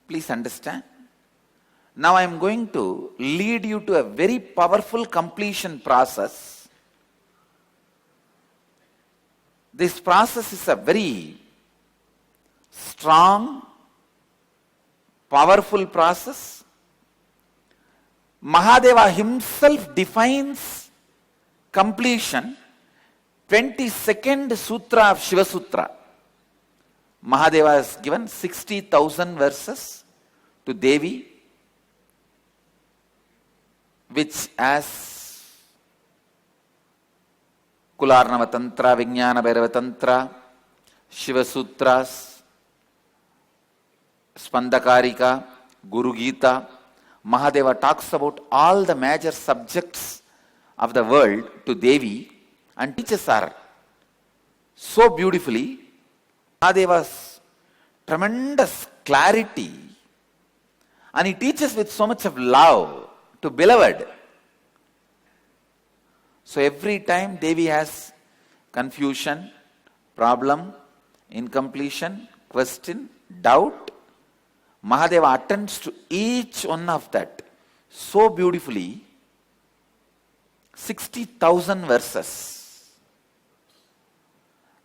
Please understand. Now I am going to lead you to a very powerful completion process. This process is a very strong, powerful process. Mahadeva himself defines completion. 22nd Sutra of Shiva Sutra. Mahadeva has given 60,000 verses to Devi, which as Kularnava Tantra, Vijnana Bhairava Tantra, Shiva Sutras, Spandakarika, Guru Gita. Mahadeva talks about all the major subjects of the world to Devi and teaches her so beautifully. Mahadeva's tremendous clarity, and he teaches with so much of love to beloved. So every time Devi has confusion, problem, incompletion, question, doubt, Mahadeva attends to each one of that so beautifully. 60,000 verses.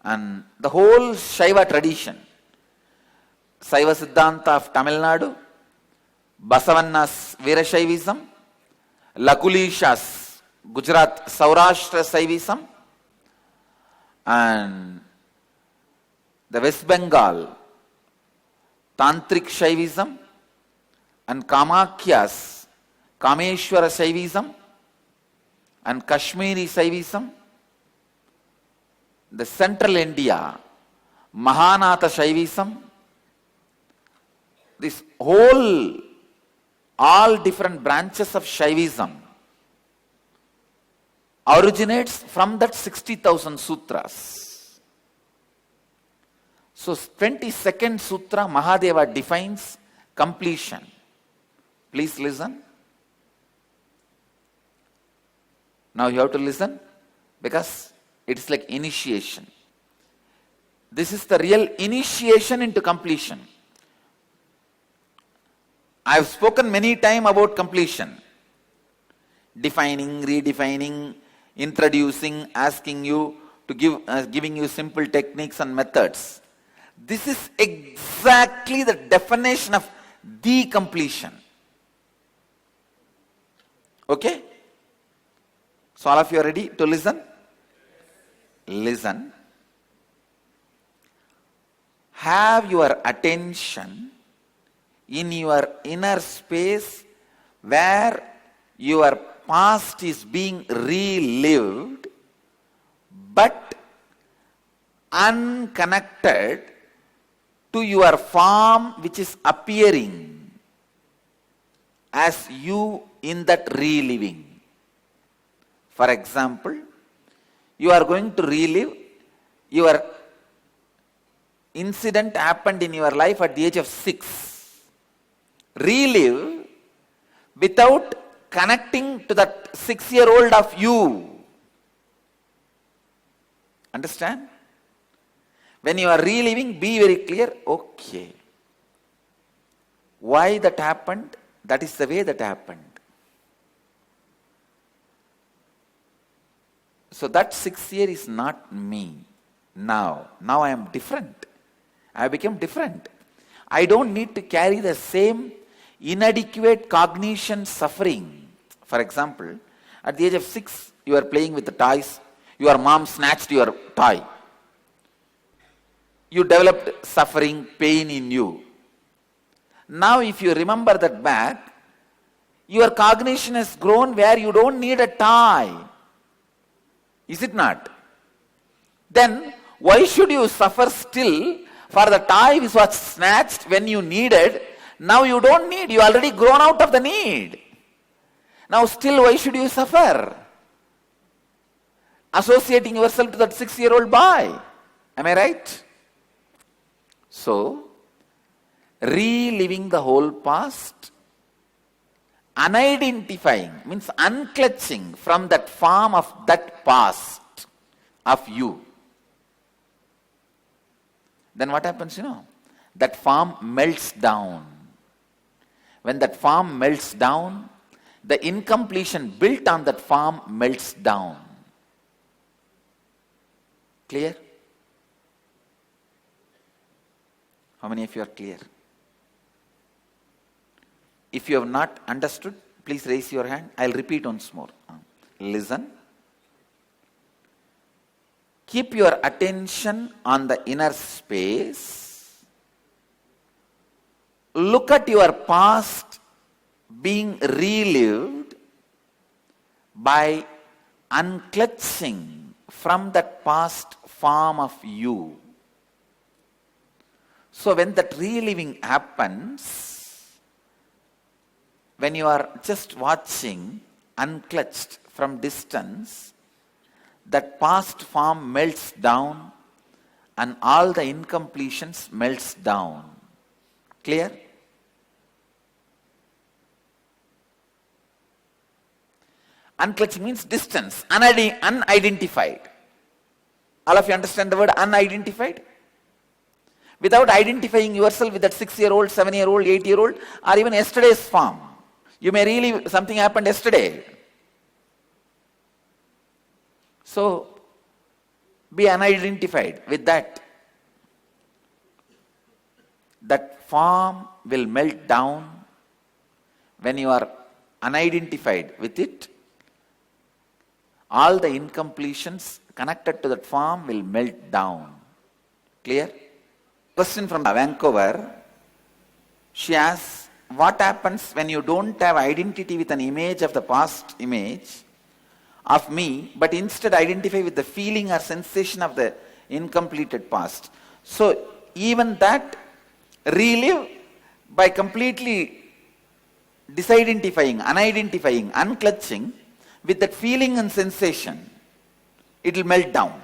And the whole Shaiva tradition, Saiva Siddhanta of Tamil Nadu, Basavanna's Veerashaivism, Lakulisha's Gujarat Saurashtra Saivism, and the West Bengal Tantric Shaivism, and Kamakhya's Kameshwara Shaivism, and Kashmiri Shaivism, the Central India Mahanatha Shaivism. This whole, all different branches of Shaivism originates from that 60,000 sutras. So 22nd Sutra, Mahadeva defines completion. Please listen. Now you have to listen because it is like initiation. This is the real initiation into completion. I have spoken many times about completion. Defining, redefining, introducing, asking you to giving you simple techniques and methods. This is exactly the definition of the completion. Okay? So all of you are ready to listen? Listen. Have your attention in your inner space where your past is being relived but unconnected to your form which is appearing as you in that reliving. For example, you are going to relive your incident happened in your life at the age of 6. Relive without connecting to that 6-year-old of you. Understand? When you are reliving, be very clear, okay. Why that happened? That is the way that happened. So that 6th year is not me now. Now I am different. I have become different. I don't need to carry the same inadequate cognition suffering. For example, at the age of 6, you are playing with the toys. Your mom snatched your toy. You developed suffering, pain in you. Now if you remember that back, your cognition has grown where you don't need a toy. Is it not? Then why should you suffer still for the toy which was snatched when you needed? Now you don't need, you already grown out of the need. Now still why should you suffer? Associating yourself to that 6-year-old boy. Am I right? So, reliving the whole past, unidentifying means unclutching from that form of that past of you. Then what happens, That form melts down. When that form melts down, the incompletion built on that form melts down. Clear? How many of you are clear? If you have not understood, please raise your hand. I'll repeat once more. Listen. Keep your attention on the inner space. Look at your past being relived by unclutching from that past form of you. So when that reliving happens, when you are just watching unclutched from distance, that past form melts down and all the incompletions melts down. Clear? Unclutching means distance, unidentified. All of you understand the word unidentified? Without identifying yourself with that 6-year-old, 7-year-old, 8-year-old, or even yesterday's form. You may really, something happened yesterday. So, be unidentified with that. That form will melt down when you are unidentified with it. All the incompletions connected to that form will melt down. Clear? Question from Vancouver. She asks, what happens when you don't have identity with an image of the past image of me, but instead identify with the feeling or sensation of the incompleted past? So even that relive by completely disidentifying, unidentifying, unclutching with that feeling and sensation, it will melt down.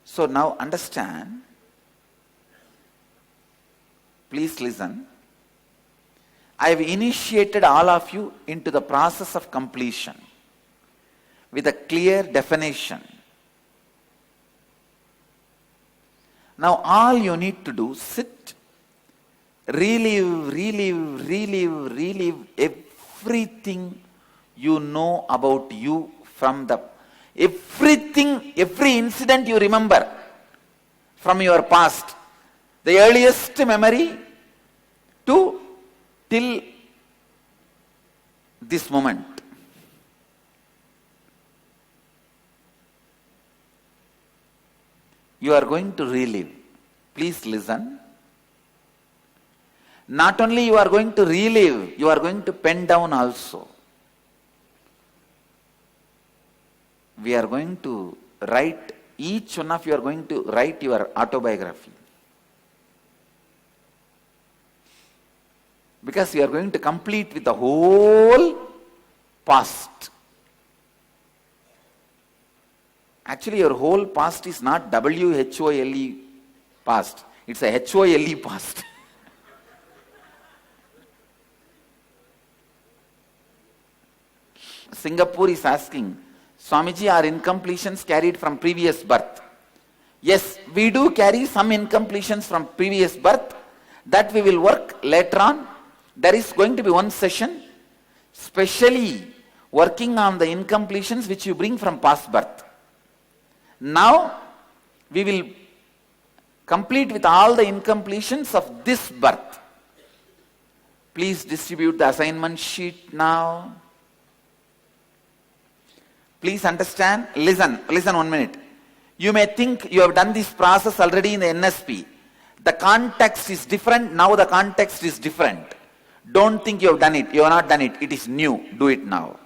So now understand, please listen. I have initiated all of you into the process of completion with a clear definition. Now all you need to do, sit, relive everything you know about you from the everything, every incident you remember from your past, the earliest memory to till this moment. You are going to relive. Please listen. Not only you are going to relive, you are going to pen down also. We are going to write, each one of you are going to write your autobiography. Because you are going to complete with the whole past. Actually, your whole past is not WHOLE past. It's a HOLE past. Singapore is asking, Swamiji, are incompletions carried from previous birth? Yes, we do carry some incompletions from previous birth. That we will work later on. There is going to be one session specially working on the incompletions which you bring from past birth. Now we will complete with all the incompletions of this birth. Please distribute the assignment sheet now. Please understand, listen 1 minute. You may think you have done this process already in the NSP. The context is different, now the context is different. Don't think you have done it, you have not done it, it is new, do it now.